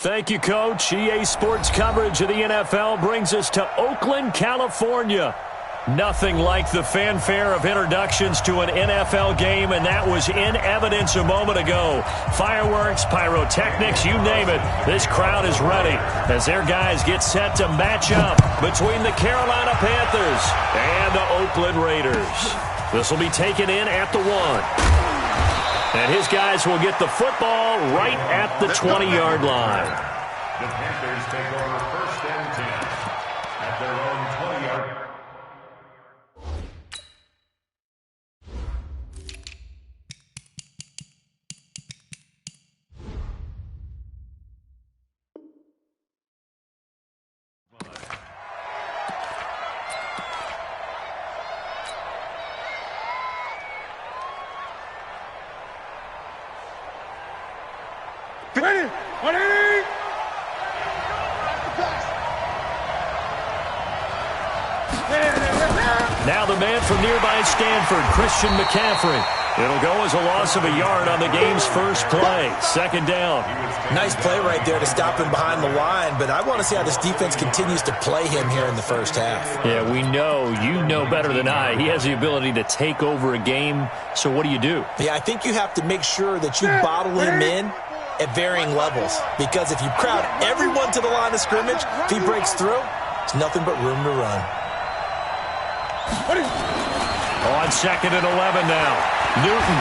Thank you, Coach. EA Sports coverage of the NFL brings us to Oakland, California. Nothing like the fanfare of introductions to an NFL game, and that was in evidence a moment ago. Fireworks, pyrotechnics, you name it. This crowd is ready as their guys get set to match up between the Carolina Panthers and the Oakland Raiders. This will be taken in at the 1. And his guys will get the football right at the 20-yard line. The Panthers take over 1st and 10 at their own 20-yard line. Now the man from nearby Stanford, Christian McCaffrey. It'll go as a loss of a yard on the game's first play. 2nd down. Nice play right there to stop him behind the line, but I want to see how this defense continues to play him here in the first half. Yeah, we know. You know better than I. He has the ability to take over a game, so what do you do? Yeah, I think you have to make sure that you bottle him in at varying levels, because if you crowd everyone to the line of scrimmage, if he breaks through, there's nothing but room to run. On 2nd and 11 now. Newton.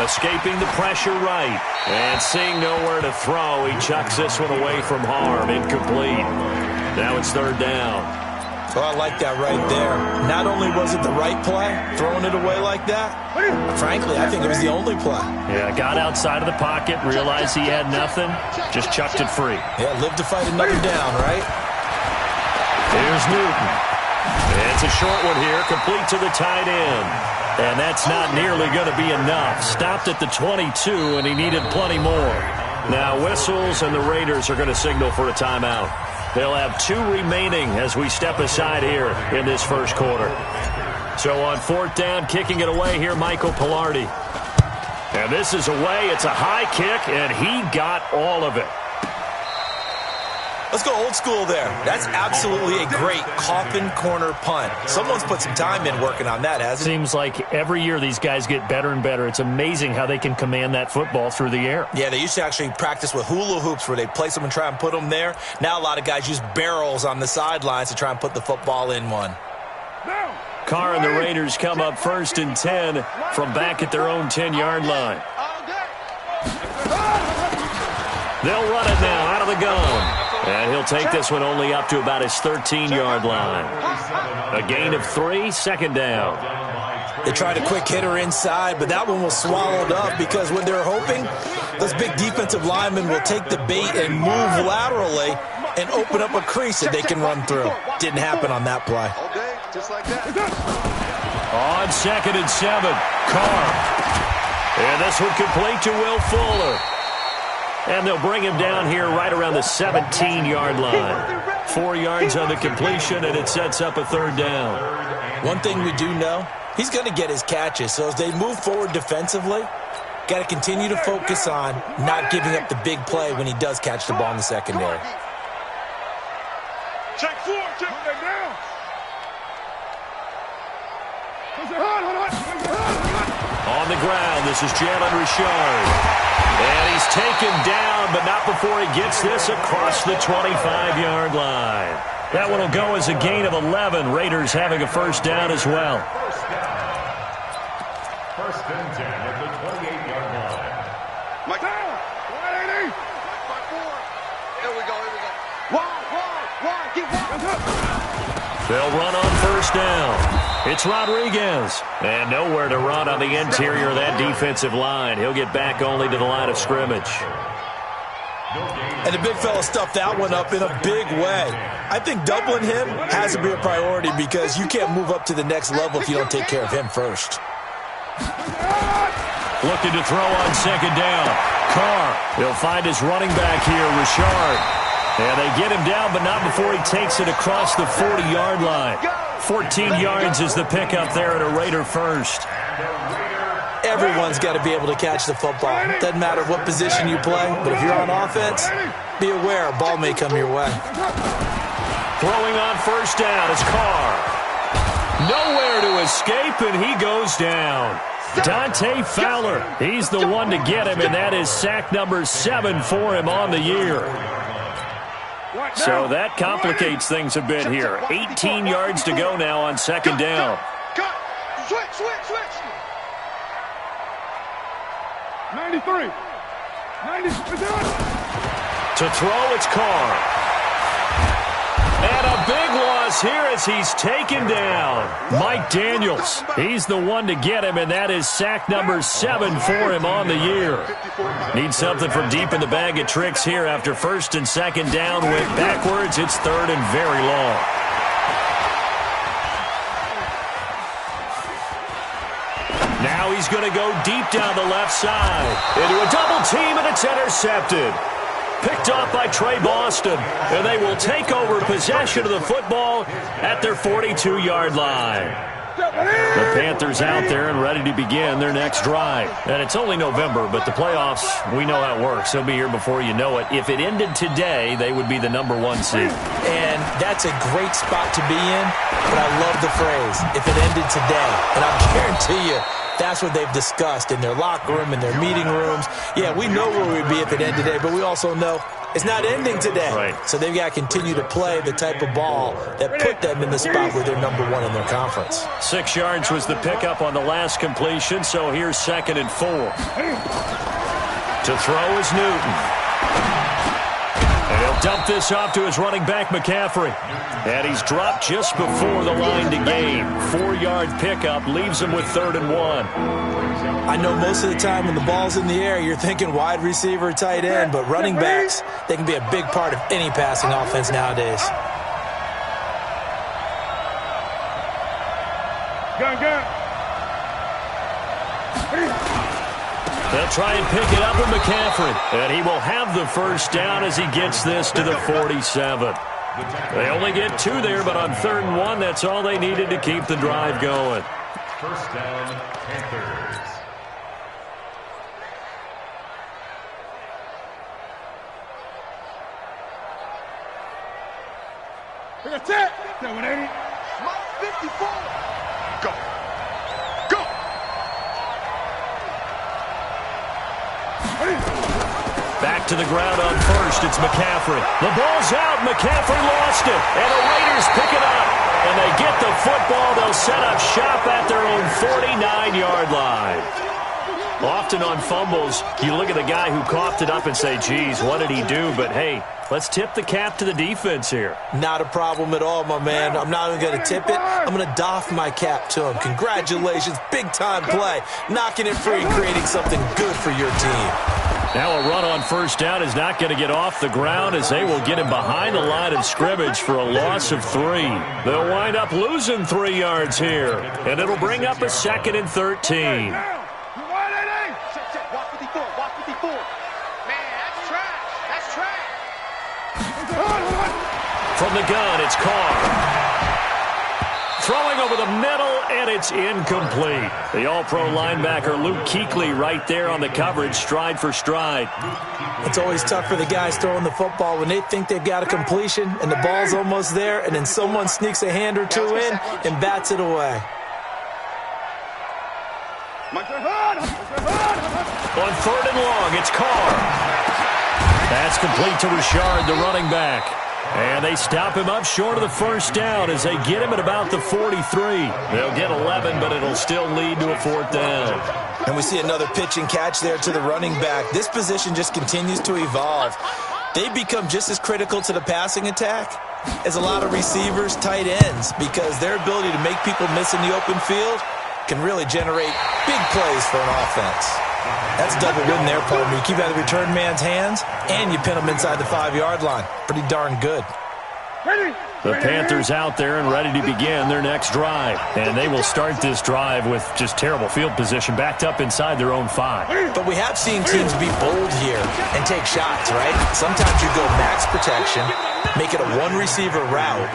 Escaping the pressure right. And seeing nowhere to throw, he chucks this one away from harm. Incomplete. Now it's 3rd down. Oh, I like that right there. Not only was it the right play, throwing it away like that, frankly, I think it was the only play. Yeah, got outside of the pocket, realized he had nothing, just chucked it free. Yeah, live to fight another down, right? Here's Newton. It's a short one here, complete to the tight end. And that's not nearly going to be enough. Stopped at the 22, and he needed plenty more. Now whistles, and the Raiders are going to signal for a timeout. They'll have 2 remaining as we step aside here in this first quarter. So on 4th down, kicking it away here, Michael Pilardi. And this is away. It's a high kick, and he got all of it. Let's go old school there. That's absolutely a great coffin corner punt. Someone's put some time in working on that, hasn't it? Seems like every year these guys get better and better. It's amazing how they can command that football through the air. Yeah, they used to actually practice with hula hoops where they'd place them and try and put them there. Now a lot of guys use barrels on the sidelines to try and put the football in one. Carr and the Raiders come up 1st and 10 from back at their own 10-yard line. They'll run it now out of the gun. And he'll take this one only up to about his 13-yard line. A gain of 3, 2nd down. They tried a quick hitter inside, but that one was swallowed up because when they're hoping, those big defensive linemen will take the bait and move laterally and open up a crease that they can run through. Didn't happen on that play. Just like that. On 2nd and 7, Carr. And this one complete to Will Fuller. And they'll bring him down here right around the 17-yard line. 4 yards on the completion, and it sets up a 3rd down. One thing we do know, he's going to get his catches. So as they move forward defensively, got to continue to focus on not giving up the big play when he does catch the ball in the secondary. Check 4, check that down. On the ground, this is Jalen Richard. And he's taken down, but not before he gets this across the 25-yard line. That one will go as a gain of 11. Raiders having a 1st down as well. 1st and 10 at the 28-yard line. Mike down. 180. Mike 4. Here we go, here we go. Wide, keep wide. They'll run on 1st down. It's Rodriguez. And nowhere to run on the interior of that defensive line. He'll get back only to the line of scrimmage. And the big fella stuffed that one up in a big way. I think doubling him has to be a priority because you can't move up to the next level if you don't take care of him first. Looking to throw on 2nd down. Carr. He'll find his running back here, Richard. And they get him down, but not before he takes it across the 40-yard line. 14 yards is the pickup there at a Raider 1st. And a Raider Everyone's got to be able to catch the football. Doesn't matter what position you play, but if you're on offense, be aware a ball may come your way. Throwing on first down is Carr. Nowhere to escape, and he goes down. Dante Fowler, he's the one to get him, and that is sack number 7 for him on the year. So that complicates things a bit here. 18 yards to go now on second down. Switch. 93. 90. To throw, it's Carr. And a big loss here as he's taken down. Mike Daniels, he's the one to get him, and that is sack number 7 for him on the year. Need something from deep in the bag of tricks here after first and second down went backwards. It's third and very long. Now he's going to go deep down the left side into a double team, and it's intercepted. Picked off by Trey Boston, and they will take over possession of the football at their 42-yard line. The Panthers out there and ready to begin their next drive. And it's only November, but the playoffs, we know how it works. They'll be here before you know it. If it ended today, they would be the number 1 seed. And that's a great spot to be in, but I love the phrase, if it ended today. And I guarantee you, that's what they've discussed in their locker room, in their meeting rooms. Yeah, we know where we'd be if it ended today, but we also know it's not ending today. Right. So they've got to continue to play the type of ball that put them in the spot where they're number 1 in their conference. 6 yards was the pickup on the last completion, so here's 2nd and 4. To throw is Newton. And he'll dump this off to his running back, McCaffrey. And he's dropped just before the line to gain. 4-yard pickup leaves him with 3rd and 1. I know most of the time when the ball's in the air, you're thinking wide receiver, tight end, but running backs, they can be a big part of any passing offense nowadays. Gun. They'll try and pick it up with McCaffrey. And he will have the first down as he gets this to the 47. They only get 2 there, but on 3rd and 1, that's all they needed to keep the drive going. First down, Panthers. That's it. 780. 54. Go. Back to the ground on first. It's McCaffrey. The ball's out. McCaffrey lost it. And the Raiders pick it up. And they get the football. They'll set up shop at their own 49-yard line. Often on fumbles, you look at the guy who coughed it up and say, geez, what did he do? But, hey, let's tip the cap to the defense here. Not a problem at all, my man. I'm not even going to tip it. I'm going to doff my cap to him. Congratulations. Big-time play. Knocking it free and creating something good for your team. Now a run on first down is not going to get off the ground as they will get him behind the line of scrimmage for a loss of 3. They'll wind up losing 3 yards here, and it'll bring up a 2nd and 13. From the gun, it's Carr. Throwing over the middle, and it's incomplete. The all-pro linebacker Luke Kuechly right there on the coverage, stride for stride. It's always tough for the guys throwing the football when they think they've got a completion and the ball's almost there, and then someone sneaks a hand or 2 in and bats it away. On 3rd and long, it's Carr. That's complete to Richard, the running back. And they stop him up short of the first down as they get him at about the 43. They'll get 11, but it'll still lead to a 4th down. And we see another pitch and catch there to the running back. This position just continues to evolve. They become just as critical to the passing attack as a lot of receivers, tight ends, because their ability to make people miss in the open field can really generate big plays for an offense. That's a double win there, partner. You keep out of the return man's hands, and you pin him inside the 5-yard line. Pretty darn good. The Panthers out there and ready to begin their next drive. And they will start this drive with just terrible field position, backed up inside their own 5. But we have seen teams be bold here and take shots, right? Sometimes you go max protection, make it a 1-receiver route,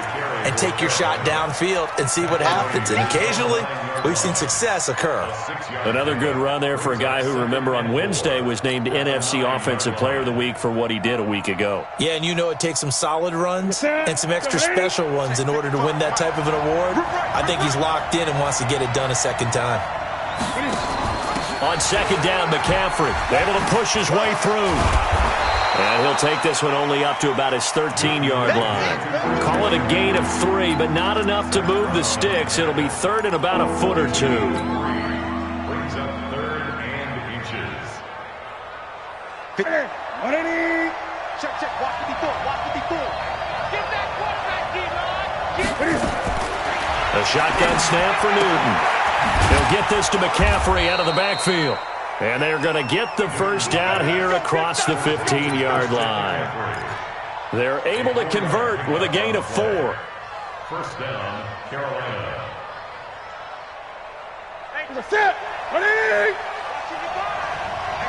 and take your shot downfield and see what happens. And occasionally, we've seen success occur. Another good run there for a guy who, remember, on Wednesday was named NFC Offensive Player of the Week for what he did a week ago. Yeah, and you know it takes some solid runs and some extra special ones in order to win that type of an award. I think he's locked in and wants to get it done a second time. On second down, McCaffrey able to push his way through. And he'll take this one only up to about his 13-yard line. Call it a gain of 3, but not enough to move the sticks. It'll be third and about a foot or 2. Brings up third and inches. Check, check. Watch the before. Watch the before. Get that quarterback, D-line. A shotgun snap for Newton. He'll get this to McCaffrey out of the backfield. And they're going to get the first down here across the 15-yard line. They're able to convert with a gain of 4. First down, Carolina. That's it. Ready?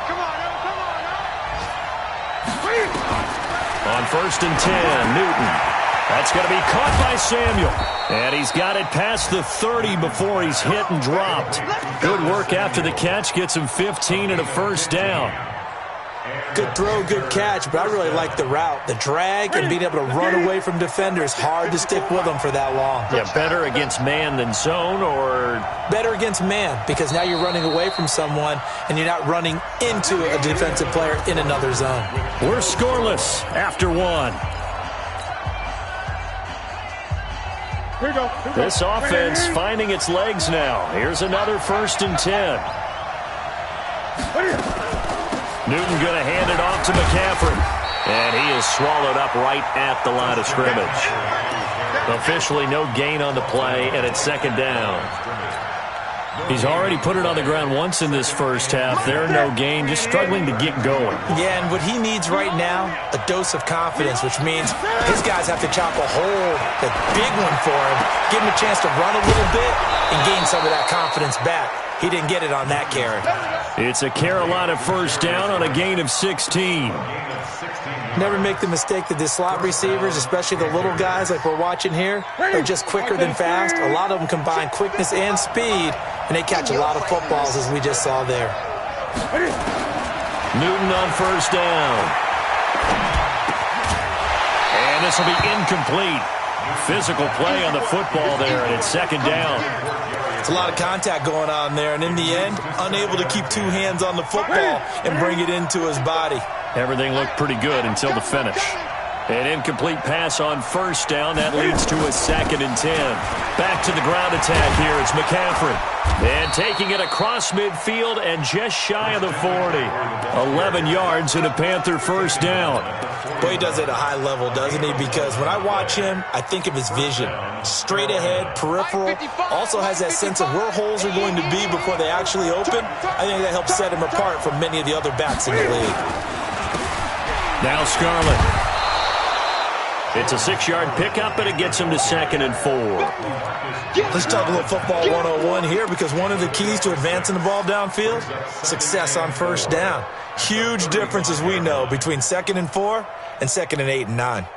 Come on, now. On first and 10, Newton. That's going to be caught by Samuel. And he's got it past the 30 before he's hit and dropped. Good work after the catch. Gets him 15 and a first down. Good throw, good catch, but I really like the route. The drag and being able to run away from defenders. Hard to stick with them for that long. Yeah, better against man than zone, or? Better against man, because now you're running away from someone and you're not running into a defensive player in another zone. We're scoreless after 1. Here we go. This offense finding its legs now. Here's another first and 10. Newton going to hand it off to McCaffrey. And he is swallowed up right at the line of scrimmage. Officially no gain on the play, and it's second down. He's already put it on the ground once in this first half. There, no gain, just struggling to get going. Yeah, and what he needs right now, a dose of confidence, which means his guys have to chop a hole, a big one for him, give him a chance to run a little bit and gain some of that confidence back. He didn't get it on that carry. It's a Carolina first down on a gain of 16. Never make the mistake that the slot receivers, especially the little guys like we're watching here, are just quicker than fast. A lot of them combine quickness and speed, and they catch a lot of footballs, as we just saw there. Newton on first down. And this will be incomplete. Physical play on the football there, and it's second down. It's a lot of contact going on there, and in the end, unable to keep 2 hands on the football and bring it into his body. Everything looked pretty good until the finish. An incomplete pass on first down. That leads to a second and 10. Back to the ground attack here. It's McCaffrey. And taking it across midfield and just shy of the 40. 11 yards and a Panther first down. Boy, he does it at a high level, doesn't he? Because when I watch him, I think of his vision. Straight ahead, peripheral. Also has that sense of where holes are going to be before they actually open. I think that helps set him apart from many of the other backs in the league. Now Scarlett. It's a 6-yard pickup, and it gets him to second and 4. Let's talk a little football 101 here, because one of the keys to advancing the ball downfield, success on first down. Huge difference, as we know, between second and 4 and second and 8 and 9.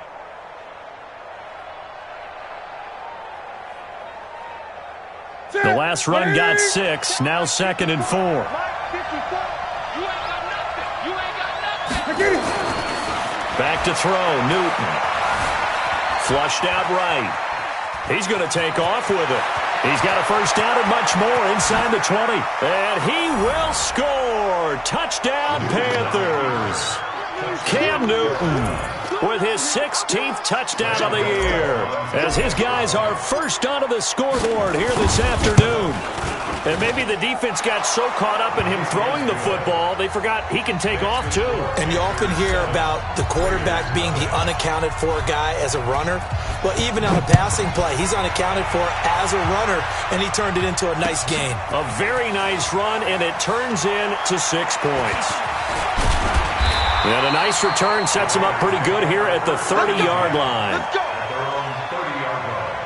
The last run got 6, now second and 4. Back to throw, Newton. Flushed out right. He's going to take off with it. He's got a first down and much more inside the 20. And he will score. Touchdown, Panthers. Cam Newton with his 16th touchdown of the year, as his guys are first onto the scoreboard here this afternoon. And maybe the defense got so caught up in him throwing the football, they forgot he can take off too. And you often hear about the quarterback being the unaccounted for guy as a runner. Well, even on a passing play, he's unaccounted for as a runner, and he turned it into a nice gain. A very nice run, and it turns into 6 points. And a nice return sets him up pretty good here at the 30-yard line. At their own 30-yard line.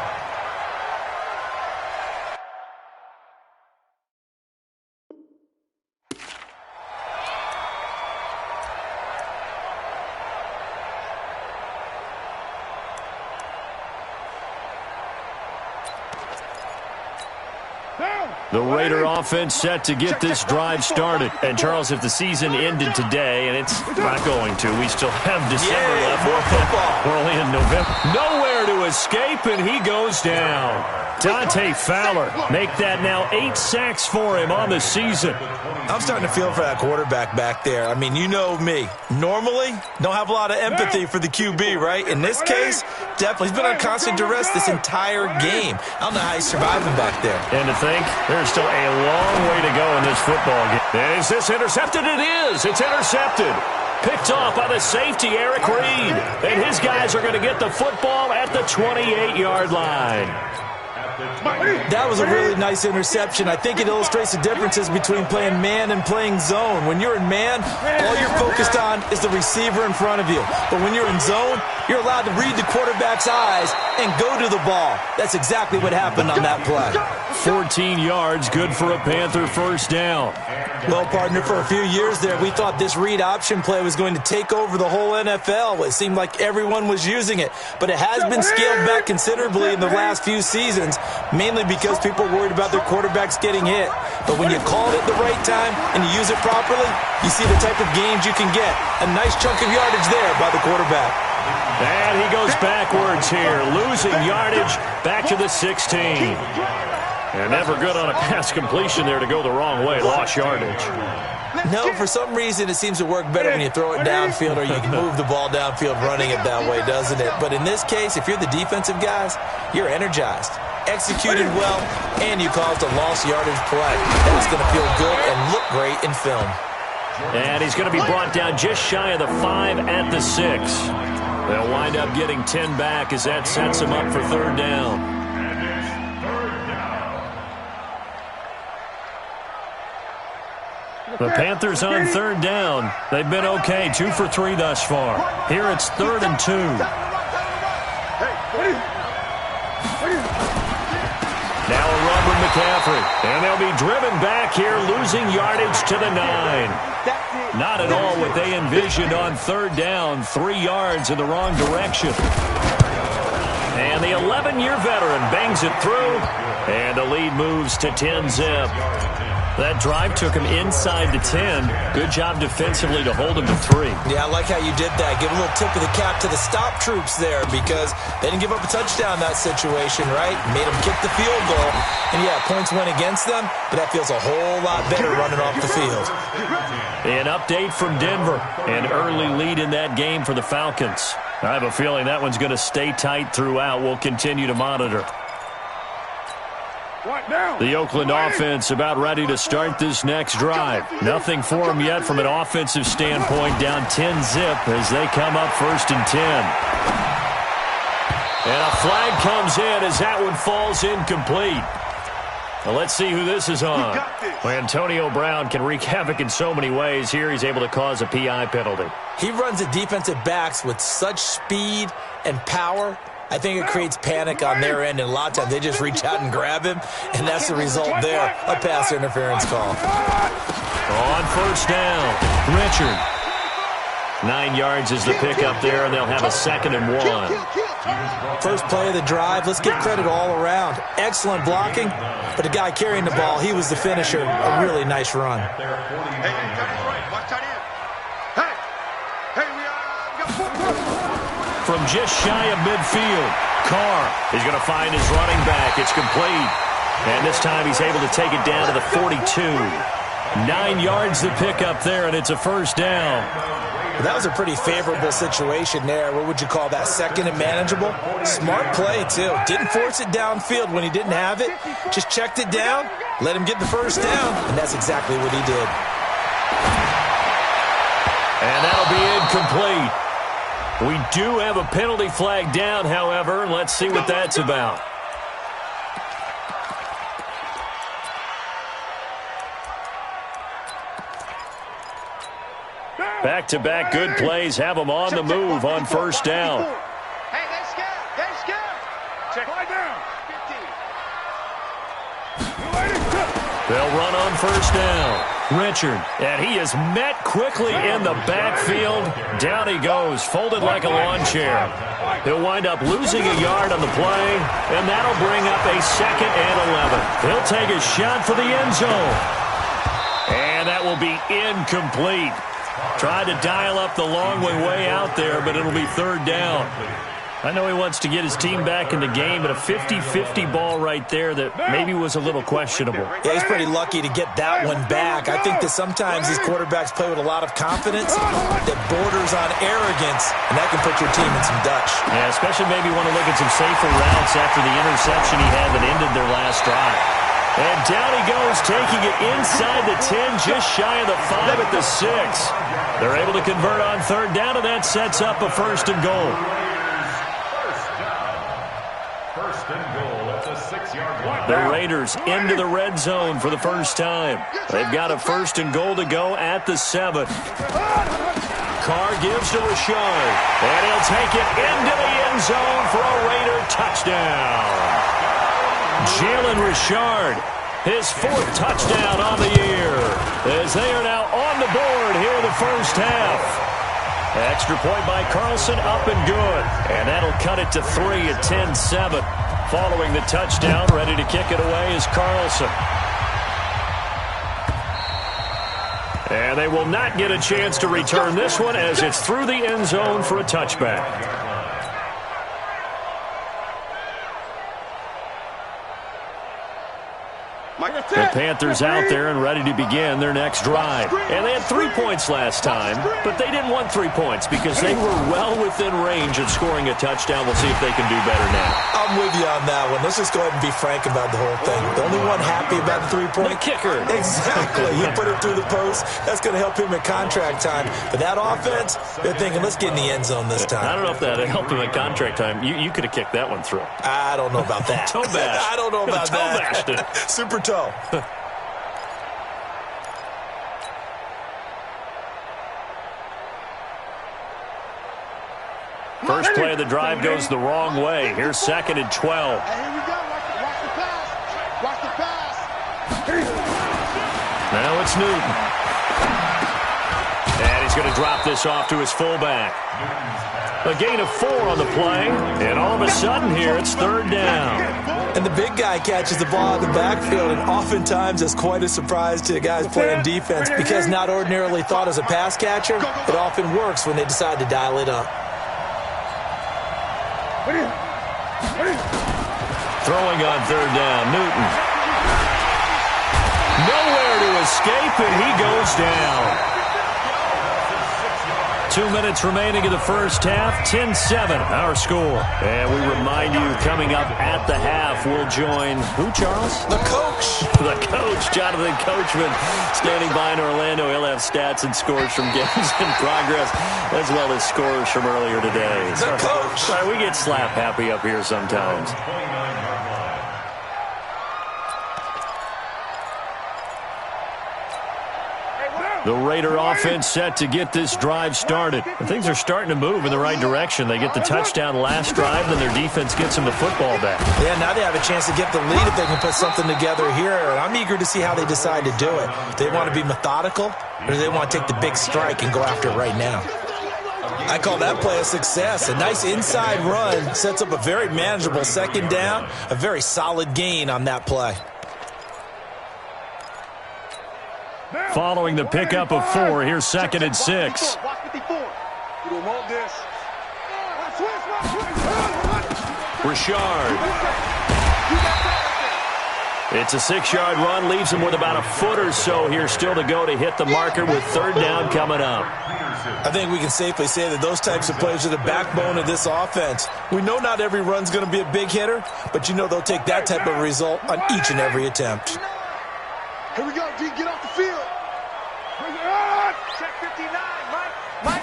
The Raider offense set to get this drive started. And, Charles, if the season ended today, and it's not going to, we still have December left. More football. We're only in November. Nowhere to escape, and he goes down. Dante Fowler, make that now 8 sacks for him on the season. I'm starting to feel for that quarterback back there. I mean, you know me. Normally, don't have a lot of empathy for the QB, right? In this case, definitely. He's been on constant duress this entire game. I don't know how he's surviving back there. And to think, there's still a long way to go in this football game. Is this intercepted? It is. It's intercepted. Picked off by the safety, Eric Reed. And his guys are going to get the football at the 28-yard line. That was a really nice interception. I think it illustrates the differences between playing man and playing zone. When you're in man, all you're focused on is the receiver in front of you. But when you're in zone, you're allowed to read the quarterback's eyes and go to the ball. That's exactly what happened on that play. 14 yards, good for a Panther first down. Well, partner, for a few years there, we thought this read option play was going to take over the whole NFL. It seemed like everyone was using it. But it has been scaled back considerably in the last few seasons, mainly because people are worried about their quarterbacks getting hit. But when you call it at the right time and you use it properly, you see the type of gains you can get. A nice chunk of yardage there by the quarterback. And he goes backwards here, losing yardage back to the 16. And never good on a pass completion there to go the wrong way. Lost yardage. No, for some reason it seems to work better when you throw it downfield or you can move the ball downfield running it that way, doesn't it? But in this case, if you're the defensive guys, you're energized, executed well, and you caused a lost yardage play. That's going to feel good and look great in film. And he's going to be brought down just shy of the 5 at the 6. They'll wind up getting 10 back as that sets him up for third down. The Panthers on third down. They've been okay, 2 for 3 thus far. Here it's 3rd and 2. Now a run with McCaffrey. And they'll be driven back here, losing yardage to the 9. Not at all what they envisioned on third down. 3 yards in the wrong direction. And the 11-year veteran bangs it through. And the lead moves to 10-zip. That drive took him inside the 10. Good job defensively to hold him to 3. Yeah, I like how you did that. Give a little tip of the cap to the stop troops there because they didn't give up a touchdown in that situation, right? Made them kick the field goal. And, yeah, points went against them, but that feels a whole lot better running off the field. An update from Denver. An early lead in that game for the Falcons. I have a feeling that one's going to stay tight throughout. We'll continue to monitor. The Oakland offense about ready to start this next drive. Nothing for them yet from an offensive standpoint. Down 10-zip as they come up 1st and 10. And a flag comes in as that one falls incomplete. Well, let's see who this is on. Well, Antonio Brown can wreak havoc in so many ways. Here he's able to cause a PI penalty. He runs the defensive backs with such speed and power. I think it creates panic on their end, and a lot of times they just reach out and grab him, and that's the result there, a pass interference call. On 1st down, Richard. 9 yards is the pickup there, and they'll have a 2nd and 1. First play of the drive, let's give credit all around. Excellent blocking, but the guy carrying the ball, he was the finisher. A really nice run. From just shy of midfield, Carr is going to find his running back. It's complete. And this time he's able to take it down to the 42. 9 yards the pickup there, and it's a 1st down. That was a pretty favorable situation there. What would you call that? 2nd and manageable? Smart play, too. Didn't force it downfield when he didn't have it. Just checked it down, let him get the 1st down, and that's exactly what he did. And that'll be incomplete. We do have a penalty flag down, however. Let's see what that's about. Back-to-back good plays have them on the move on 1st down. Hey, they're scared. They're scared. Check. Lie down. 15. They'll run on first down. Richard, and he is met quickly in the backfield. Down he goes, folded like a lawn chair. He'll wind up losing a yard on the play, and that'll bring up a 2nd and 11. He'll take a shot for the end zone. And that will be incomplete. Tried to dial up the long way out there, but it'll be 3rd down. I know he wants to get his team back in the game, but a 50-50 ball right there that maybe was a little questionable. Yeah, he's pretty lucky to get that one back. I think that sometimes these quarterbacks play with a lot of confidence that borders on arrogance, and that can put your team in some Dutch. Yeah, especially maybe want to look at some safer routes after the interception he had that ended their last drive. And down he goes, taking it inside the 10, just shy of the 5 at the 6. They're able to convert on 3rd down, and that sets up a 1st and goal. The Raiders into the red zone for the first time. They've got a 1st and goal to go at the 7. Carr gives to Richard, and he'll take it into the end zone for a Raider touchdown. Jalen Richard, his 4th touchdown on the year, as they are now on the board here in the first half. Extra point by Carlson, up and good. And that'll cut it to 3 at 10-7. Following the touchdown, ready to kick it away is Carlson. And they will not get a chance to return this one as it's through the end zone for a touchback. The Panthers out there and ready to begin their next drive. And they had 3 points last time, but they didn't want 3 points because they were well within range of scoring a touchdown. We'll see if they can do better now. I'm with you on that one. Let's just go ahead and be frank about the whole thing. The only one happy about the 3-point? The kicker. Exactly. He put it through the post. That's going to help him in contract time. But that offense, they're thinking, let's get in the end zone this time. I don't know if that helped him in contract time. You could have kicked that one through. I don't know about that. Toe bash. I don't know about that. Toe bashed it. Super toe. First play of the drive goes the wrong way. Here's 2nd and 12. Hey, here we go. Watch the pass. Watch the pass. Now it's Newton. And he's going to drop this off to his fullback. A gain of 4 on the play. And all of a sudden here, it's 3rd down. And the big guy catches the ball in the backfield, and oftentimes it's quite a surprise to the guys playing defense because not ordinarily thought as a pass catcher, it often works when they decide to dial it up. Throwing on 3rd down, Newton. Nowhere to escape, and he goes down. 2 minutes remaining in the first half, 10-7, our score. And we remind you, coming up at the half, we'll join, who, Charles? The coach. The coach, Jonathan Coachman, standing by in Orlando. He'll have stats and scores from games in progress, as well as scores from earlier today. The coach. Sorry, we get slap happy up here sometimes. The Raider offense set to get this drive started. And things are starting to move in the right direction. They get the touchdown last drive, then their defense gets them the football back. Yeah, now they have a chance to get the lead if they can put something together here. And I'm eager to see how they decide to do it. Do they want to be methodical, or do they want to take the big strike and go after it right now? I call that play a success. A nice inside run sets up a very manageable 2nd down, a very solid gain on that play. Following the pickup of 4, here's 2nd and 6. Richard. It's a 6-yard run, leaves him with about a foot or so here still to go to hit the marker with 3rd down coming up. I think we can safely say that those types of plays are the backbone of this offense. We know not every run's going to be a big hitter, but you know they'll take that type of result on each and every attempt. Here we go, D. Get off the field. Check 59, Mike.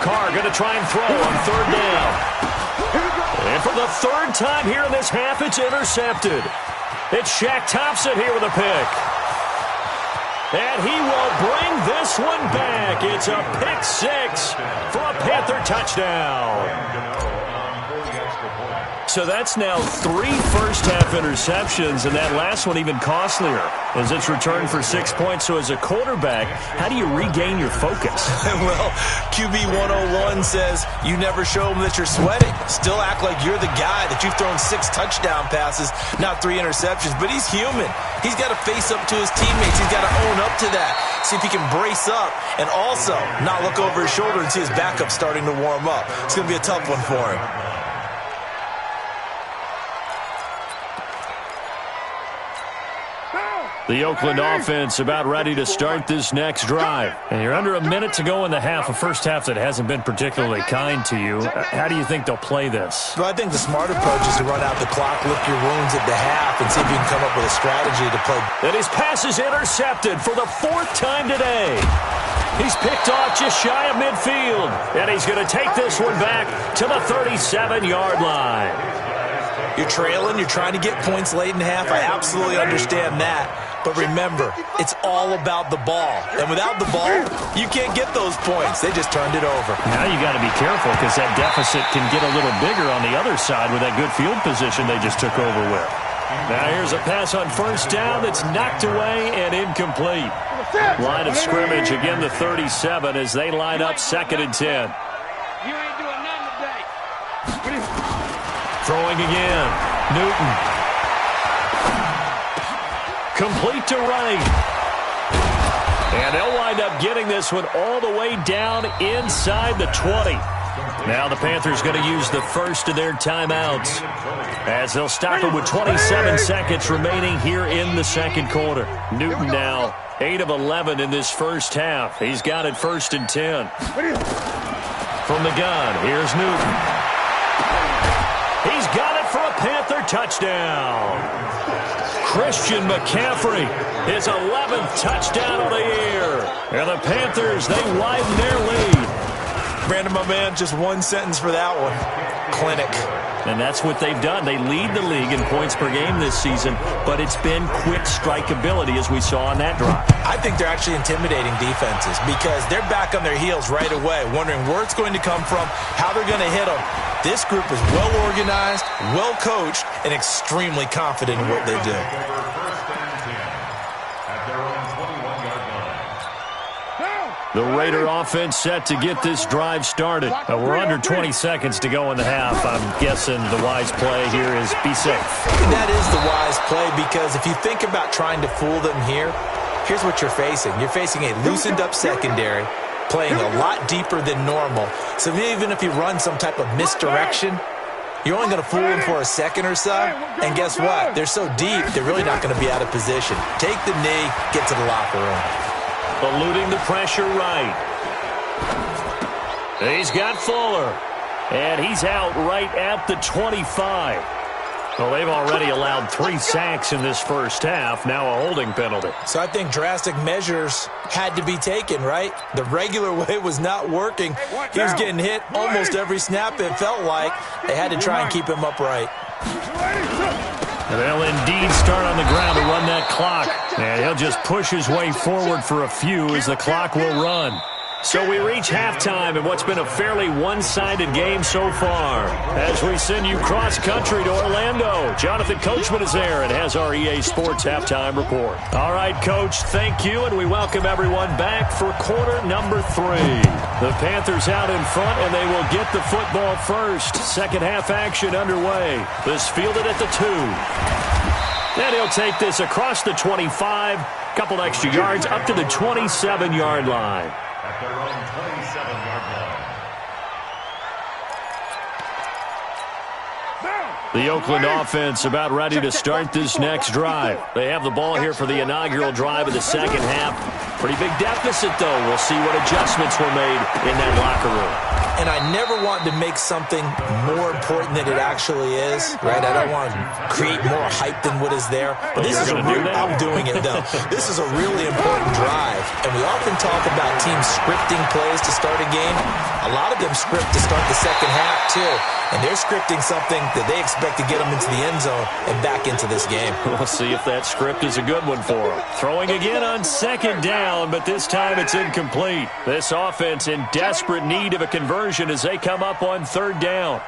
Carr going to try and throw on 3rd down. And for the 3rd time here in this half, it's intercepted. It's Shaq Thompson here with a pick. And he will bring this one back. It's a pick 6 for a Panther touchdown. So that's now 3 first-half interceptions, and that last one even costlier as it's returned for 6 points. So as a quarterback, how do you regain your focus? Well, QB 101 says you never show them that you're sweating. Still act like you're the guy, that you've thrown 6 touchdown passes, not 3 interceptions. But he's human. He's got to face up to his teammates. He's got to own up to that. See if he can brace up and also not look over his shoulder and see his backup starting to warm up. It's going to be a tough one for him. The Oakland offense about ready to start this next drive. And you're under a minute to go in the half, a first half that hasn't been particularly kind to you. How do you think they'll play this? Well, I think the smart approach is to run out the clock, lick your wounds at the half, and see if you can come up with a strategy to play. And his pass is intercepted for the 4th time today. He's picked off just shy of midfield. And he's going to take this one back to the 37-yard line. You're trailing, you're trying to get points late in half. I absolutely understand that. But remember, it's all about the ball. And without the ball, you can't get those points. They just turned it over. Now you got to be careful because that deficit can get a little bigger on the other side with that good field position they just took over with. Now here's a pass on first down that's knocked away and incomplete. Line of scrimmage, again the 37 as they line up 2nd and 10. You ain't doing nothing today. Throwing again. Newton. Complete to right. And they'll wind up getting this one all the way down inside the 20. Now the Panthers going to use the first of their timeouts as they'll stop it with 27 seconds remaining here in the second quarter. Newton now 8 of 11 in this first half. He's got it 1st and 10. From the gun, here's Newton. He's got it for a Panther touchdown. Christian McCaffrey, his 11th touchdown of the year. And the Panthers, they widen their lead. Brandon, my man, just one sentence for that one. Clinic. And that's what they've done. They lead the league in points per game this season, but it's been quick strike ability as we saw on that drive. I think they're actually intimidating defenses because they're back on their heels right away, wondering where it's going to come from, how they're going to hit them. This group is well organized, well coached, and extremely confident in what they do. The Raider offense set to get this drive started. We're under 20 seconds to go in the half. I'm guessing the wise play here is be safe. That is the wise play because if you think about trying to fool them here, here's what you're facing. You're facing a loosened up secondary, playing a lot deeper than normal. So even if you run some type of misdirection, you're only going to fool them for a second or so. And guess what? They're so deep, they're really not going to be out of position. Take the knee, get to the locker room. Eluding the pressure right. He's got Fuller. And he's out right at the 25. Well, they've already allowed 3 sacks in this first half. Now a holding penalty. So I think drastic measures had to be taken, right? The regular way was not working. He was getting hit almost every snap, it felt like. They had to try and keep him upright. And they'll indeed start on the ground to run that clock. And he'll just push his way forward for a few as the clock will run. So we reach halftime in what's been a fairly one-sided game so far. As we send you cross-country to Orlando, Jonathan Coachman is there and has our EA Sports halftime report. All right, Coach, thank you, and we welcome everyone back for quarter number 3. The Panthers out in front, and they will get the football first. Second half action underway. This fielded at the 2. Then he'll take this across the 25, couple extra yards up to the 27-yard line. At their own 27-yard line. The Oakland offense about ready to start this next drive. They have the ball here for the inaugural drive of the second half. Pretty big deficit, though. We'll see what adjustments were made in that locker room. And I never want to make something more important than it actually is, right? I don't want to create more hype than what is there. But this is I'm doing it, though. This is a really important drive. And we often talk about teams scripting plays to start a game. A lot of them script to start the second half, too. And they're scripting something that they expect to get them into the end zone and back into this game. We'll see if that script is a good one for them. Throwing again on second down, but this time it's incomplete. This offense in desperate need of a conversion as they come up on third down.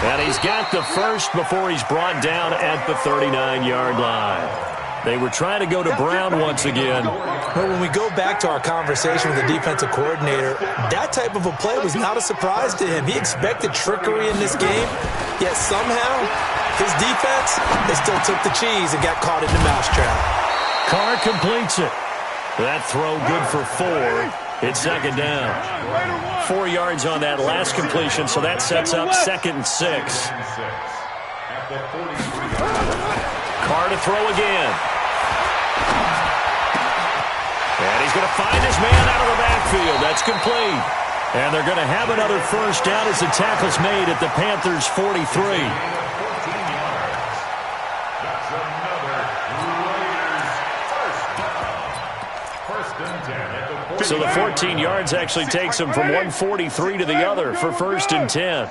And he's got the first before he's brought down at the 39-yard line. They were trying to go to Brown once again. Well, when we go back to our conversation with the defensive coordinator, that type of a play was not a surprise to him. He expected trickery in this game, yet somehow his defense, they still took the cheese and got caught in the mousetrap. Carr completes it. That throw good for 4. It's second down. 4 yards on that last completion, so that sets up 2nd and 6. Carr to throw again. And he's going to find his man out of the backfield. That's complete. And they're going to have another first down as the tackle's made at the Panthers' 43. So the 14 yards actually takes him from 143 to the other for 1st and 10.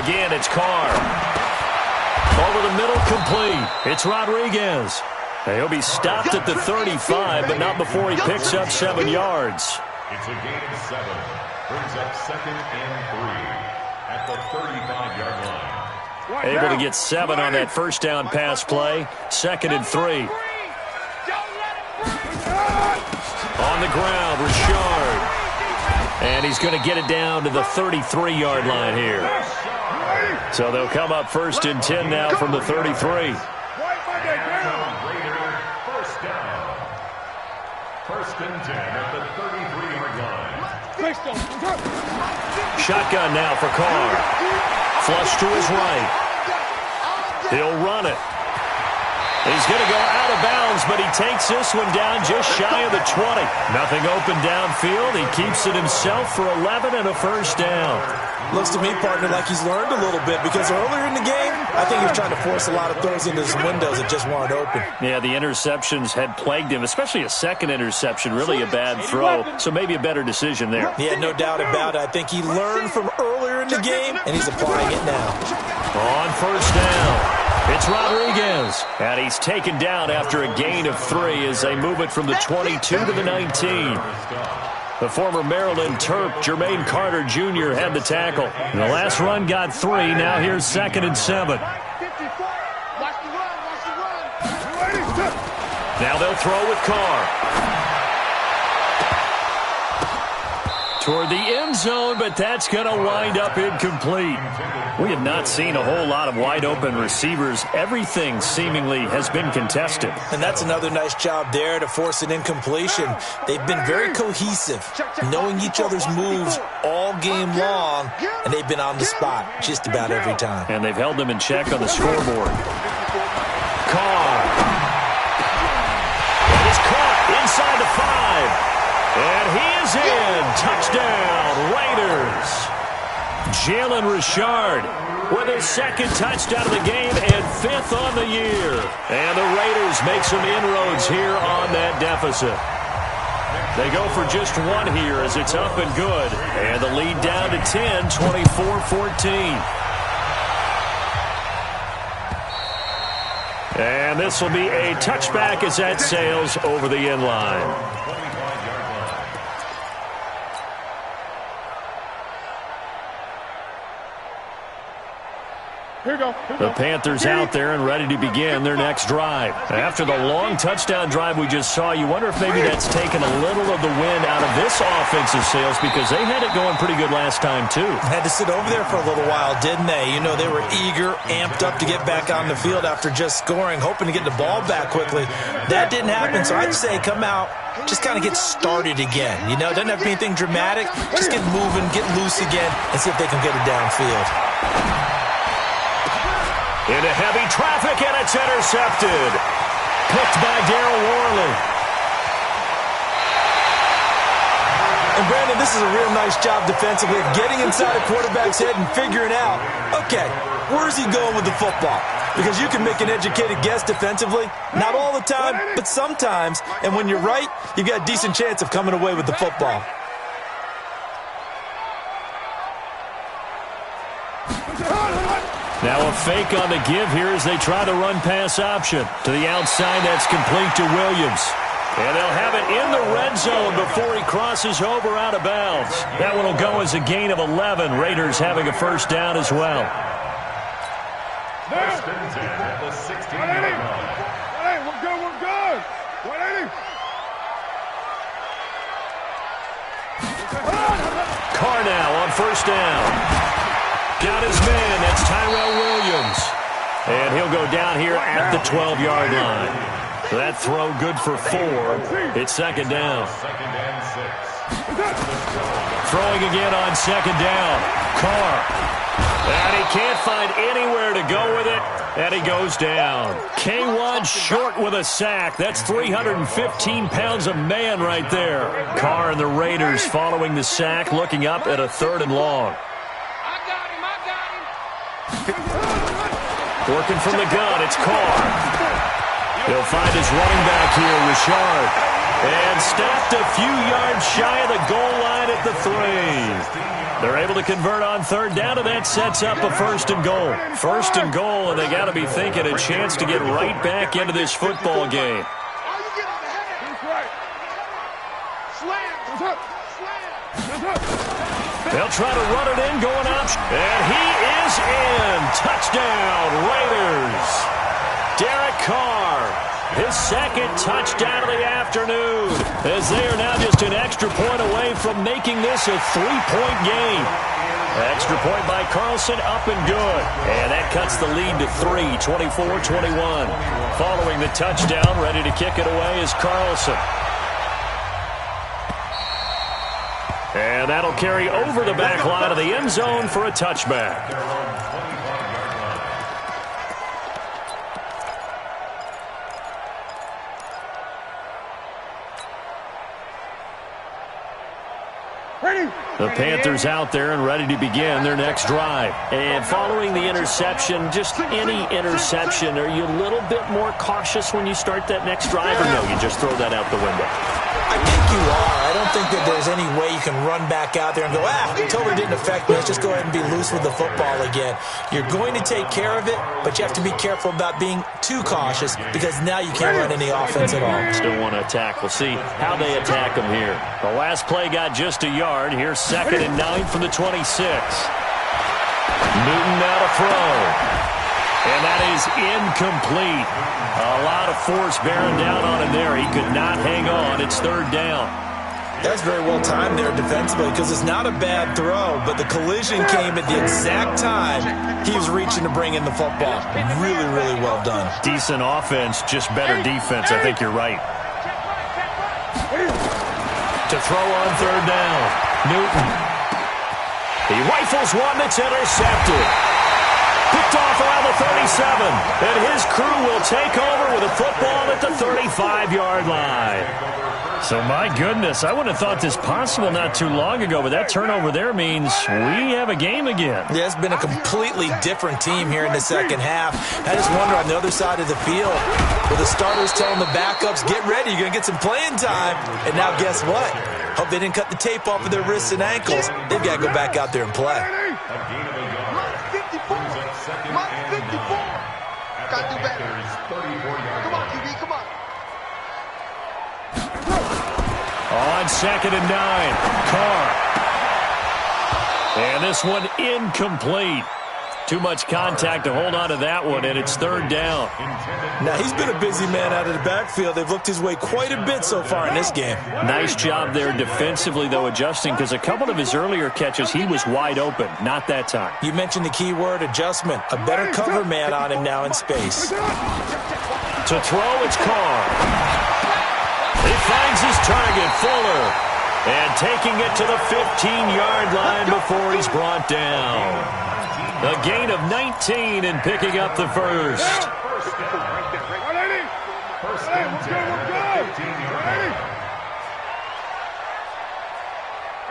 Again, it's Carr. Over the middle, complete. It's Rodriguez. He'll be stopped at the 35, but not before he picks up 7 yards. It's a gain of 7. Brings up 2nd and 3 at the 35-yard line. Able to get 7 on that first down pass play. 2nd and 3. On the ground, Richard. And he's going to get it down to the 33-yard line here. So they'll come up 1st and 10 now from the 33. First down. 1st and 10 at the 33-yard line. Shotgun now for Carr. Flush to his right. He'll run it. He's going to go out of bounds, but he takes this one down just shy of the 20. Nothing open downfield. He keeps it himself for 11 and a first down. Looks to me, partner, like he's learned a little bit because earlier in the game, I think he was trying to force a lot of throws into his windows that just weren't open. Yeah, the interceptions had plagued him, especially a second interception, really a bad throw, so maybe a better decision there. Yeah, no doubt about it. I think he learned from earlier in the game, and he's applying it now. On first down. It's Rodriguez, and he's taken down after a gain of 3 as they move it from the 22 to the 19. The former Maryland Terp, Jermaine Carter Jr., had the tackle. The last run got 3. Now here's 2nd and 7. Now they'll throw with Carr. Toward the end zone, but that's going to wind up incomplete. We have not seen a whole lot of wide-open receivers. Everything seemingly has been contested. And that's another nice job there to force an incompletion. They've been very cohesive, knowing each other's moves all game long, and they've been on the spot just about every time. And they've held them in check on the scoreboard. Carr. And he's caught inside the 5. And he is in. Touchdown, Raiders. Jalen Richard with his 2nd touchdown of the game and 5th on the year. And the Raiders make some inroads here on that deficit. They go for just 1 here as it's up and good. And the lead down to 10, 24-14. And this will be a touchback as that sails over the end line. The Panthers out there and ready to begin their next drive. After the long touchdown drive we just saw, you wonder if maybe that's taken a little of the wind out of this offensive sails because they had it going pretty good last time too. Had to sit over there for a little while, didn't they? You know, they were eager, amped up to get back on the field after just scoring, hoping to get the ball back quickly. That didn't happen, so I'd say come out, just kind of get started again. You know, it doesn't have to be anything dramatic. Just get moving, get loose again, and see if they can get it downfield. Into heavy traffic, and it's intercepted. Picked by Darryl Worley. And, Brandon, this is a real nice job defensively of getting inside a quarterback's head and figuring out, okay, where's he going with the football? Because you can make an educated guess defensively. Not all the time, but sometimes. And when you're right, you've got a decent chance of coming away with the football. Now a fake on the give here as they try to run pass option. To the outside, that's complete to Williams. And they'll have it in the red zone before he crosses over out of bounds. That one will go as a gain of 11. Raiders having a first down as well. First and 10 at the 16-yard line. Hey, we're good, we're good. 180. Carr now on first down. Got his man. That's Tyrell Williams. And he'll go down here at the 12-yard line. So that throw good for 4. It's second down. Second and 6. Throwing again on second down. Carr. And he can't find anywhere to go with it. And he goes down. K1 short with a sack. That's 315 pounds of man right there. Carr and the Raiders following the sack, looking up at a 3rd and long. I got him. Working from the gun, it's Carr. He'll find his running back here, Richard. And stopped a few yards shy of the goal line at the 3. They're able to convert on 3rd down, and that sets up a 1st and goal. 1st and goal, and they got to be thinking a chance to get right back into this football game. They'll try to run it in, going up. And he is in. Touchdown, Raiders. Derek Carr, his 2nd touchdown of the afternoon, as they are now just an extra point away from making this a 3-point game. Extra point by Carlson, up and good. And that cuts the lead to 3, 24-21. Following the touchdown, ready to kick it away is Carlson. And that'll carry over the back line of the end zone for a touchback. The Panthers out there and ready to begin their next drive. And following the interception, just any interception, are you a little bit more cautious when you start that next drive, or no, you just throw that out the window? I think you are. I don't think that there's any way you can run back out there and go, totally didn't affect me. Let's just go ahead and be loose with the football again. You're going to take care of it, but you have to be careful about being too cautious because now you can't run any offense at all. Still want to attack. We'll see how they attack them here. The last play got just a yard. Here's 2nd and 9 from the 26. Newton now to throw. And that is incomplete. A lot of force bearing down on him there. He could not hang on. It's 3rd down. That's very well timed there defensively because it's not a bad throw, but the collision came at the exact time he was reaching to bring in the football. Really, really well done. Decent offense, just better defense. I think you're right. To throw on 3rd down. Newton. He rifles one that's intercepted. Picked off around the 37. And his crew will take over with a football at the 35-yard line. So, my goodness, I wouldn't have thought this possible not too long ago, but that turnover there means we have a game again. Yeah, it's been a completely different team here in the second half. I just wonder on the other side of the field, with the starters telling the backups, get ready, you're going to get some playing time. And now guess what? Hope they didn't cut the tape off of their wrists and ankles. They've got to go back out there and play. Got to do better. Come on, QB, come on. On 2nd and 9, Carr. And this one incomplete. Too much contact to hold on to that one, and it's 3rd down. Now, he's been a busy man out of the backfield. They've looked his way quite a bit so far in this game. Nice job there defensively, though, adjusting, because a couple of his earlier catches, he was wide open. Not that time. You mentioned the key word, adjustment. A better cover man on him now in space. To throw, it's Carr. He finds his target, Fuller. And taking it to the 15-yard line before he's brought down. A gain of 19 and picking up the first. First and 10 at the 15-yard line.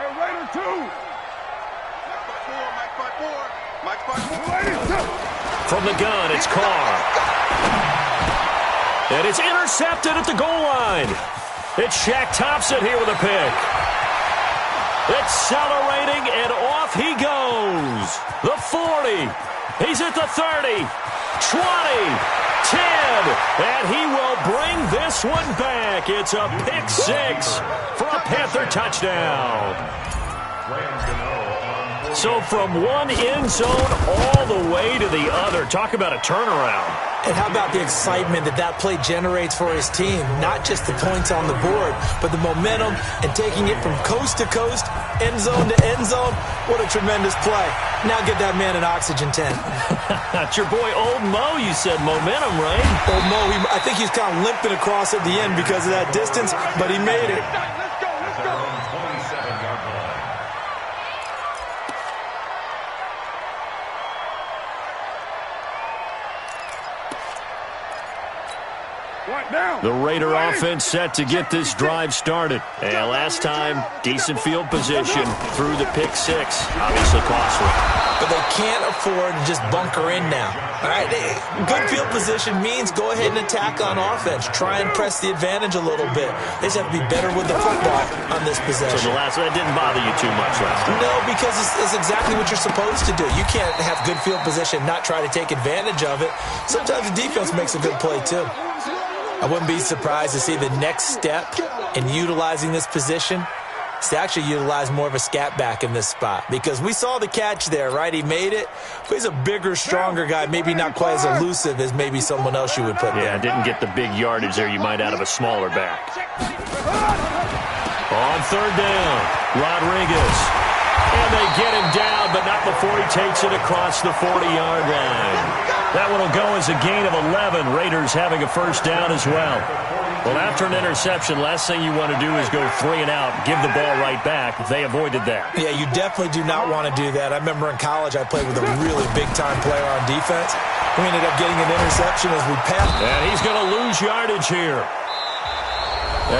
Hey, Raider 2. Mike 5-4. From the gun, it's Carr. And it's intercepted at the goal line. It's Shaq Thompson here with a pick. Accelerating, and off he goes. The 40. He's at the 30. 20. And he will bring this one back. It's a pick six for a Panther touchdown. So from one end zone all the way to the other. Talk about a turnaround. And how about the excitement that play generates for his team? Not just the points on the board, but the momentum and taking it from coast to coast, end zone to end zone. What a tremendous play. Now get that man an oxygen tent. That's your boy Old Mo. You said momentum, right? Old Mo, I think he's kind of limping across at the end because of that distance, but he made it. The Raider offense set to get this drive started. And last time, decent field position through the pick six. Obviously costly. But they can't afford to just bunker in now. All right, good field position means go ahead and attack on offense. Try and press the advantage a little bit. They just have to be better with the football on this possession. So that didn't bother you too much last time? No, because it's exactly what you're supposed to do. You can't have good field position and not try to take advantage of it. Sometimes the defense makes a good play, too. I wouldn't be surprised to see the next step in utilizing this position is to actually utilize more of a scat back in this spot. Because we saw the catch there, right? He made it. But he's a bigger, stronger guy, maybe not quite as elusive as maybe someone else you would put there. Yeah, didn't get the big yardage there you might out of a smaller back. On third down, Rodriguez. And they get him down, but not before he takes it across the 40-yard line. That one will go as a gain of 11. Raiders having a first down as well. Well, after an interception, last thing you want to do is go 3 and out, give the ball right back. They avoided that. Yeah, you definitely do not want to do that. I remember in college I played with a really big-time player on defense. We ended up getting an interception as we passed. And he's going to lose yardage here,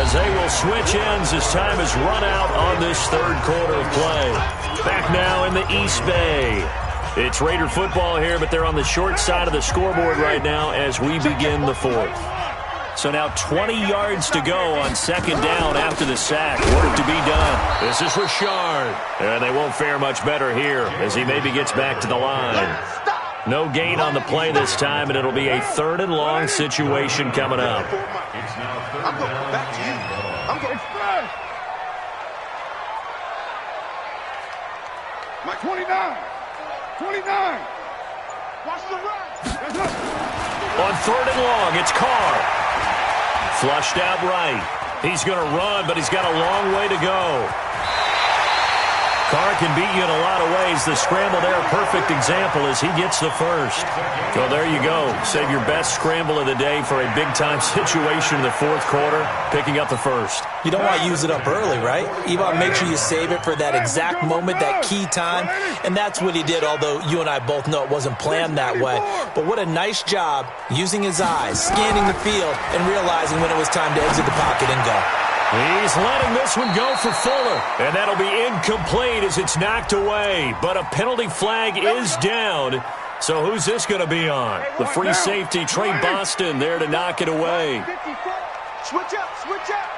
as they will switch ends as time is run out on this third quarter of play. Back now in the East Bay. It's Raider football here, but they're on the short side of the scoreboard right now as we begin the fourth. So now 20 yards to go on second down after the sack. Work to be done. This is Richard. And they won't fare much better here as he maybe gets back to the line. No gain on the play this time, and it'll be a third and long situation coming up. I'm going back to you. I'm going back. My 29. 29. Watch the run. On third and long, it's Carr. Flushed out right. He's going to run, but he's got a long way to go. Carr can beat you in a lot of ways. The scramble there, a perfect example as he gets the first. So there you go. Save your best scramble of the day for a big-time situation in the fourth quarter, picking up the first. You don't want to use it up early, right? You want to make sure you save it for that exact moment, that key time. And that's what he did, although you and I both know it wasn't planned that way. But what a nice job using his eyes, scanning the field, and realizing when it was time to exit the pocket and go. He's letting this one go for Fuller. And that'll be incomplete as it's knocked away. But a penalty flag is down. So who's this going to be on? The free safety, Trey Boston, there to knock it away. Switch up, switch up.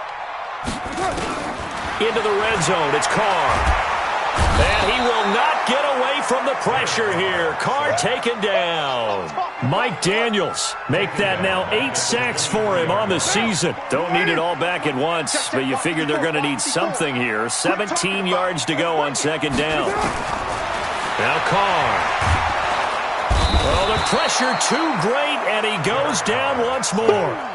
Into the red zone, it's Carr. And he will not get away from the pressure here. Carr taken down. Mike Daniels make that now 8 sacks for him on the season. Don't need it all back at once, but you figure they're going to need something here. 17 yards to go on second down. Now Carr. Well, the pressure too great, and he goes down once more.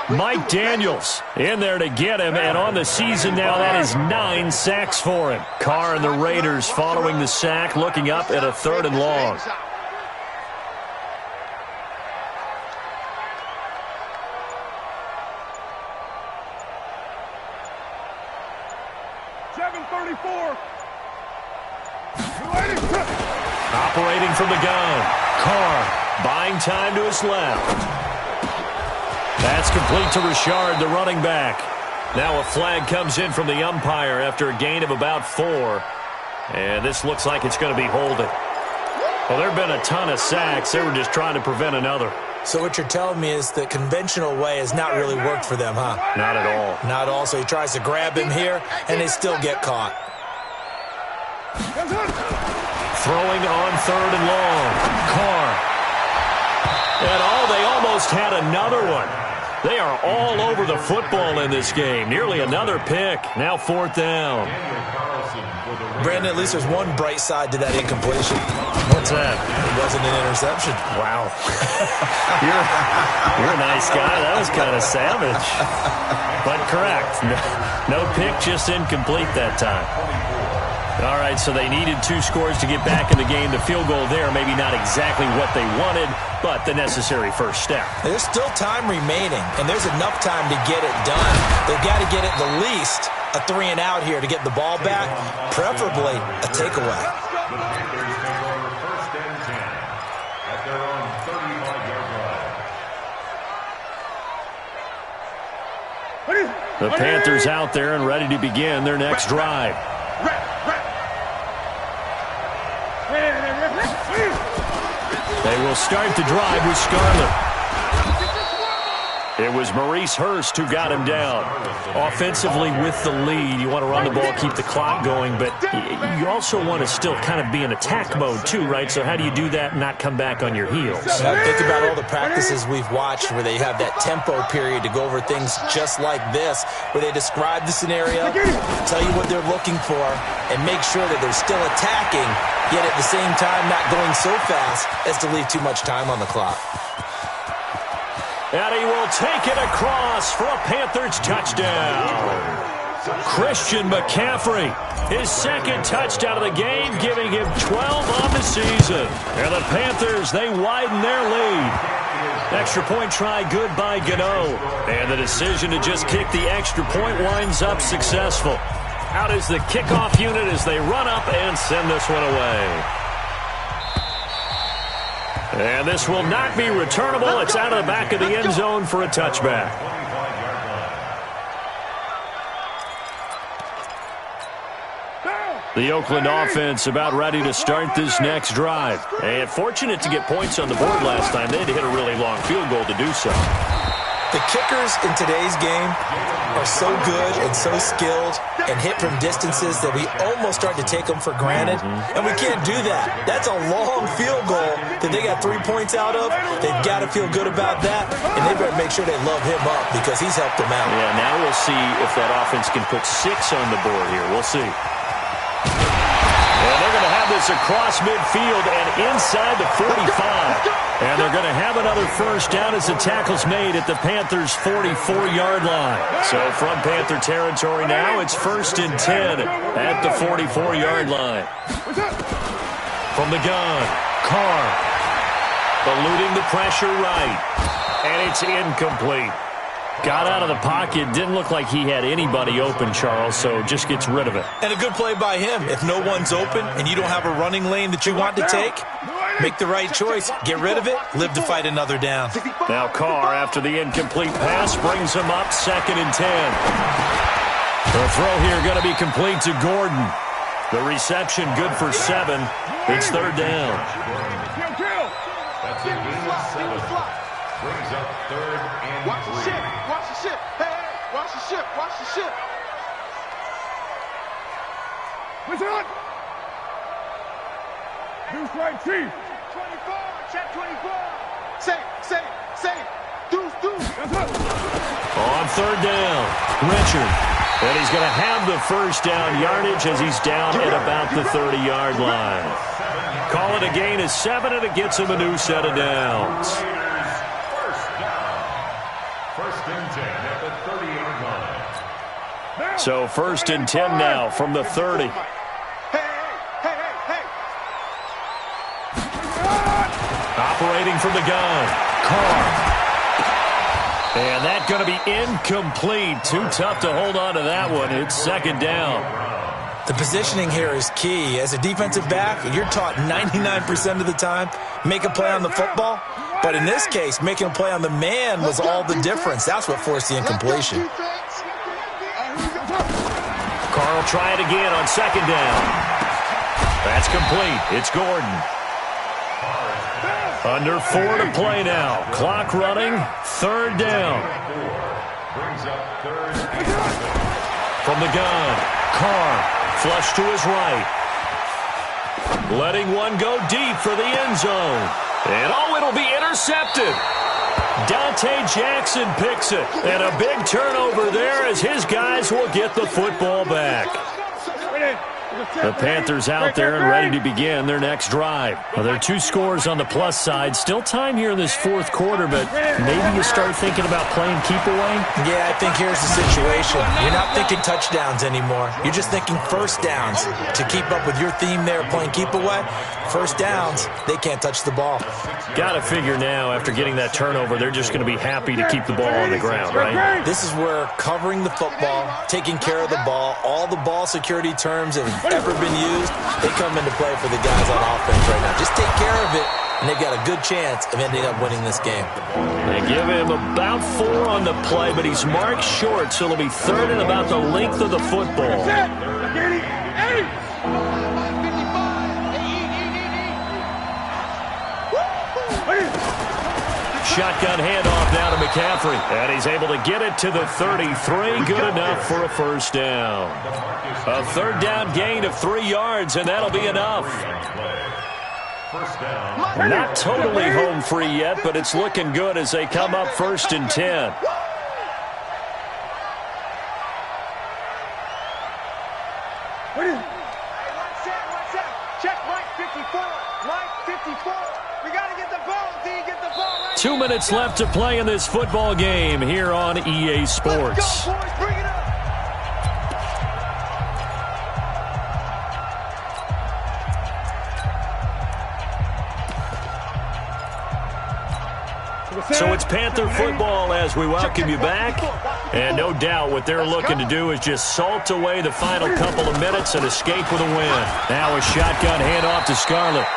Mike Daniels in there to get him, and on the season now, that is 9 sacks for him. Carr and the Raiders following the sack, looking up at a third and long. Operating from the gun. Carr buying time to his left. That's complete to Richard, the running back. Now a flag comes in from the umpire after a gain of about 4. And this looks like it's going to be holding. Well, there have been a ton of sacks. They were just trying to prevent another. So what you're telling me is the conventional way has not really worked for them, huh? Not at all. Not at all. So he tries to grab him here, and they still get caught. Throwing on third and long. Carr. And they almost almost had another one. They are all over the football in this game. Nearly another pick. Now 4th down. Brandon, at least there's one bright side to that incompletion. What's that? It wasn't an interception. Wow. you're a nice guy. That was kind of savage. But correct. No pick, just incomplete that time. All right, so they needed 2 scores to get back in the game. The field goal there, maybe not exactly what they wanted, but the necessary first step. There's still time remaining, and there's enough time to get it done. They've got to get it the least a 3-and-out here to get the ball back, preferably a takeaway. The Panthers out there and ready to begin their next drive. They will start the drive with Scarlett. It was Maurice Hurst who got him down. Offensively with the lead, you want to run the ball, keep the clock going, but you also want to still kind of be in attack mode too, right? So how do you do that and not come back on your heels? Think about all the practices we've watched where they have that tempo period to go over things just like this, where they describe the scenario, tell you what they're looking for, and make sure that they're still attacking, yet at the same time not going so fast as to leave too much time on the clock. And he will take it across for a Panthers touchdown. Christian McCaffrey, his second touchdown of the game, giving him 12 on the season. And the Panthers, they widen their lead. Extra point try good by Gano. And the decision to just kick the extra point winds up successful. Out is the kickoff unit as they run up and send this one away. And this will not be returnable. It's out of the back of the end zone for a touchback. The Oakland offense about ready to start this next drive. And fortunate to get points on the board last time. They had to hit a really long field goal to do so. The kickers in today's game are so good and so skilled and hit from distances that we almost start to take them for granted. And we can't do that. That's a long field goal that they got 3 points out of. They've got to feel good about that, and they better make sure they love him up because he's helped them out. Yeah, now we'll see if that offense can put 6 on the board here. We'll see. And they're going to have this across midfield and inside the 45. And they're going to have another first down as the tackle's made at the Panthers' 44-yard line. So from Panther territory now, it's 1st and 10 at the 44-yard line. From the gun, Carr eluding the pressure right. And it's incomplete. Got out of the pocket. Didn't look like he had anybody open, Charles, so just gets rid of it. And a good play by him. If no one's open and you don't have a running lane that you want to take, make the right choice. Get rid of it. Live to fight another down. Now Carr, after the incomplete pass, brings him up 2nd and 10. The throw here going to be complete to Gordon. The reception good for 7. It's 3rd down. That's a gain of 7. Brings up 3rd and 3. Watch the ship. Watch the ship. Hey, watch the ship. Watch the ship. What's on? New strike chief. 24. Check 24. Say. Deuce. On 3rd down, Richard. And he's going to have the first down yardage as he's down at about the 30-yard line. Call it a gain of 7, and it gets him a new set of downs. First and 10 at the 30-yard line. So 1st and 10 now from the 30. Hey. Operating from the gun, Carr. And that's going to be incomplete. Too tough to hold on to that one. It's 2nd down. The positioning here is key. As a defensive back, you're taught 99% of the time, make a play on the football. But in this case, making a play on the man was all the difference. That's what forced the incompletion. Carr will try it again on 2nd down. That's complete. It's Gordon. Under 4 to play now. Clock running. 3rd down. Brings up 3rd and 7. From the gun, Carr flush to his right. Letting one go deep for the end zone. And it'll be intercepted. Dante Jackson picks it. And a big turnover there as his guys will get the football back. The Panthers out there and ready to begin their next drive. Well, there are 2 scores on the plus side. Still time here in this fourth quarter, but maybe you start thinking about playing keep away? Yeah, I think here's the situation. You're not thinking touchdowns anymore. You're just thinking first downs. To keep up with your theme there, playing keep away, first downs, they can't touch the ball. Got to figure now, after getting that turnover, they're just going to be happy to keep the ball on the ground, right? This is where covering the football, taking care of the ball, all the ball security terms that have ever been used, they come into play for the guys on offense right now. Just take care of it, and they've got a good chance of ending up winning this game. They give him about 4 on the play, but he's marked short, so it'll be 3rd and about the length of the football. Shotgun handoff now to McCaffrey. And he's able to get it to the 33. Good enough for a first down. A 3rd down gain of 3 yards, and that'll be enough. Not totally home free yet, but it's looking good as they come up 1st and 10. Check Mike 54. Mike 54. We got to get the ball. Do you get the ball right? 2 minutes left to play in this football game here on EA Sports. Let's go, boys. Bring it up. So it's Panther football as we welcome you back. And no doubt what they're looking to do is just salt away the final couple of minutes and escape with a win. Now a shotgun handoff to Scarlett.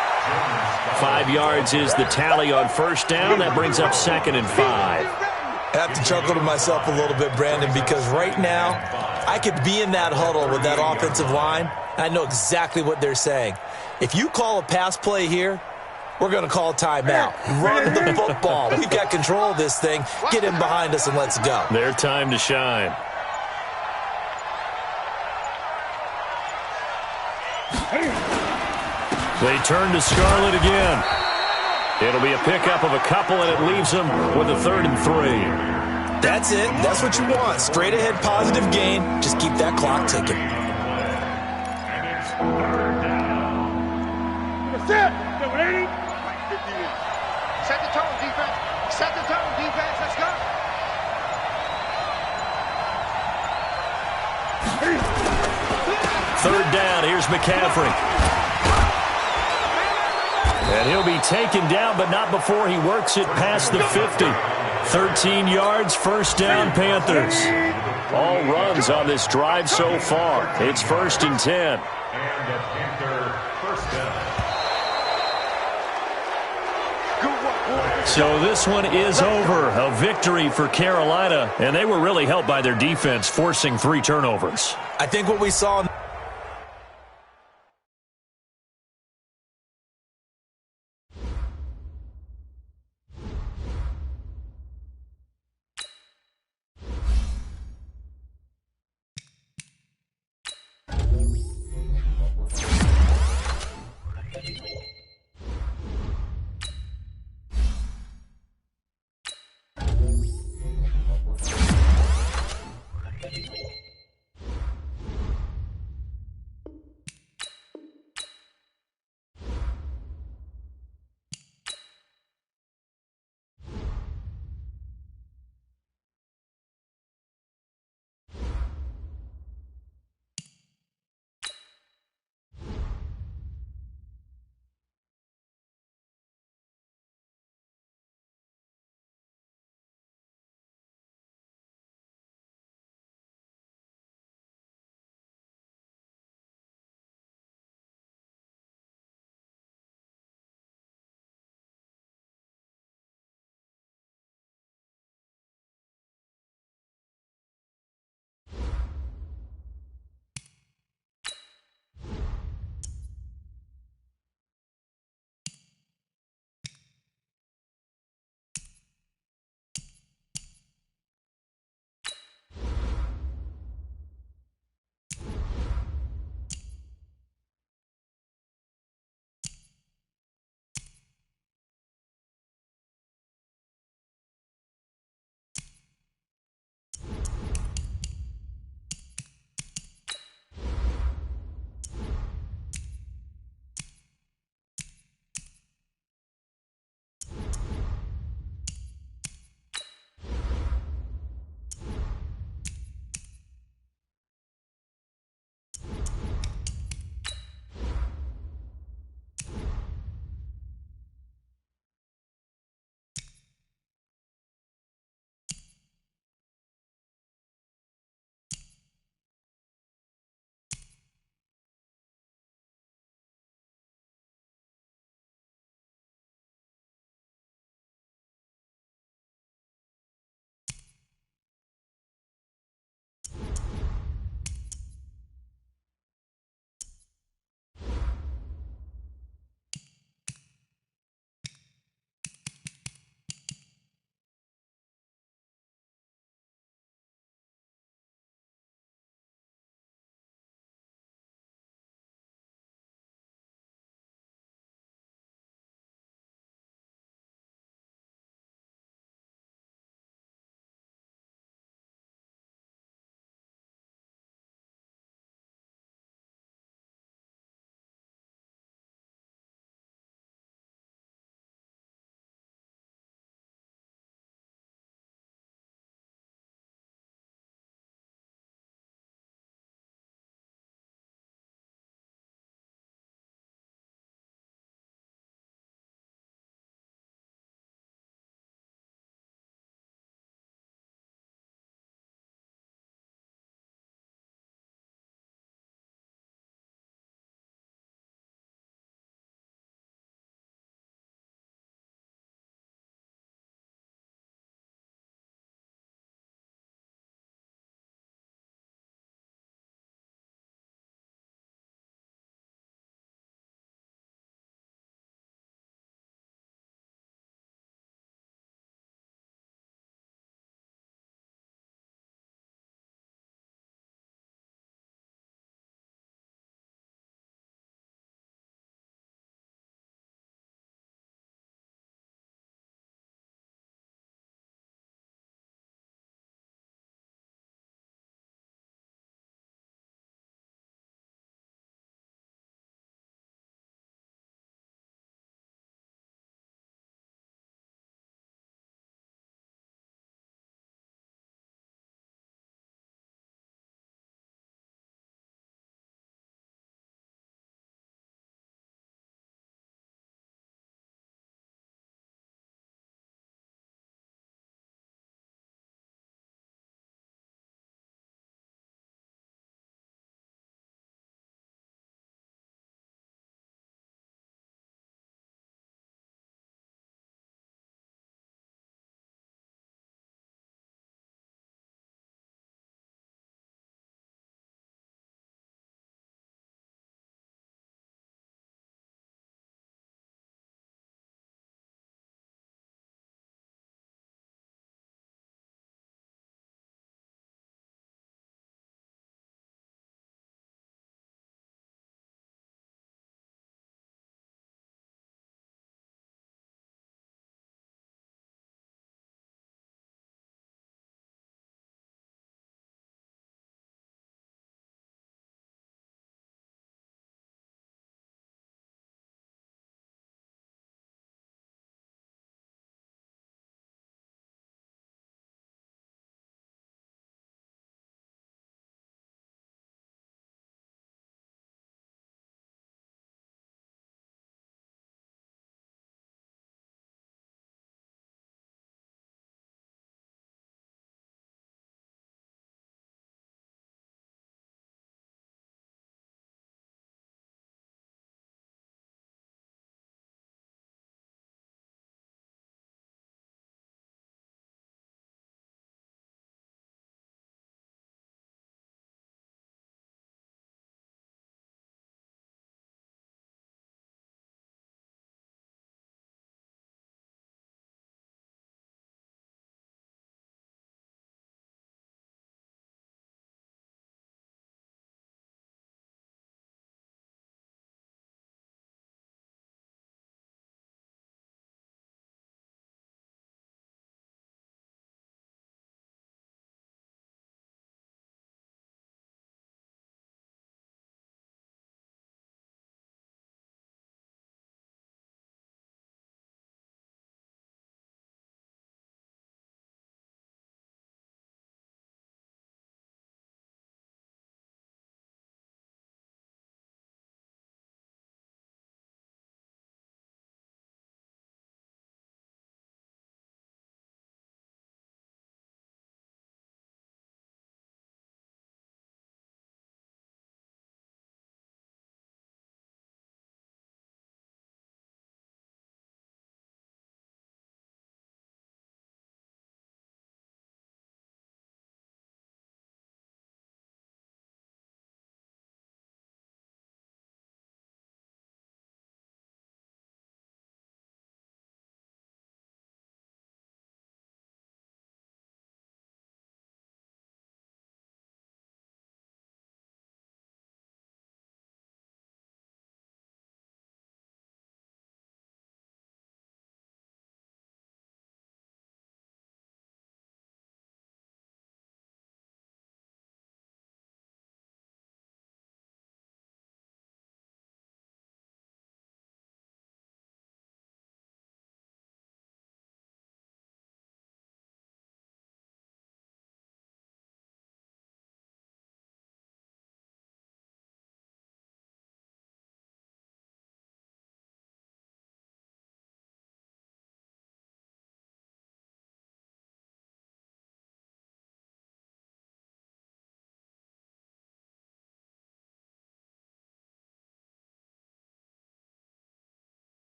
5 yards is the tally on first down. That brings up 2nd and 5. I have to chuckle to myself a little bit, Brandon, because right now I could be in that huddle with that offensive line. I know exactly what they're saying. If you call a pass play here, we're going to call a timeout. Run the football. We've got control of this thing. Get him behind us and let's go. Their time to shine. They turn to Scarlett again. It'll be a pickup of a couple, and it leaves them with a 3rd and 3. That's it. That's what you want. Straight ahead positive gain. Just keep that clock ticking. And it's 3rd down. Set the tone, defense. Set the tone, defense. Let's go. Third down. Here's McCaffrey. And he'll be taken down, but not before he works it past the 50. 13 yards, first down, Panthers. All runs on this drive so far. It's 1st and 10. And the Panther first down. So this one is over. A victory for Carolina, and they were really helped by their defense, forcing 3 turnovers. I think what we saw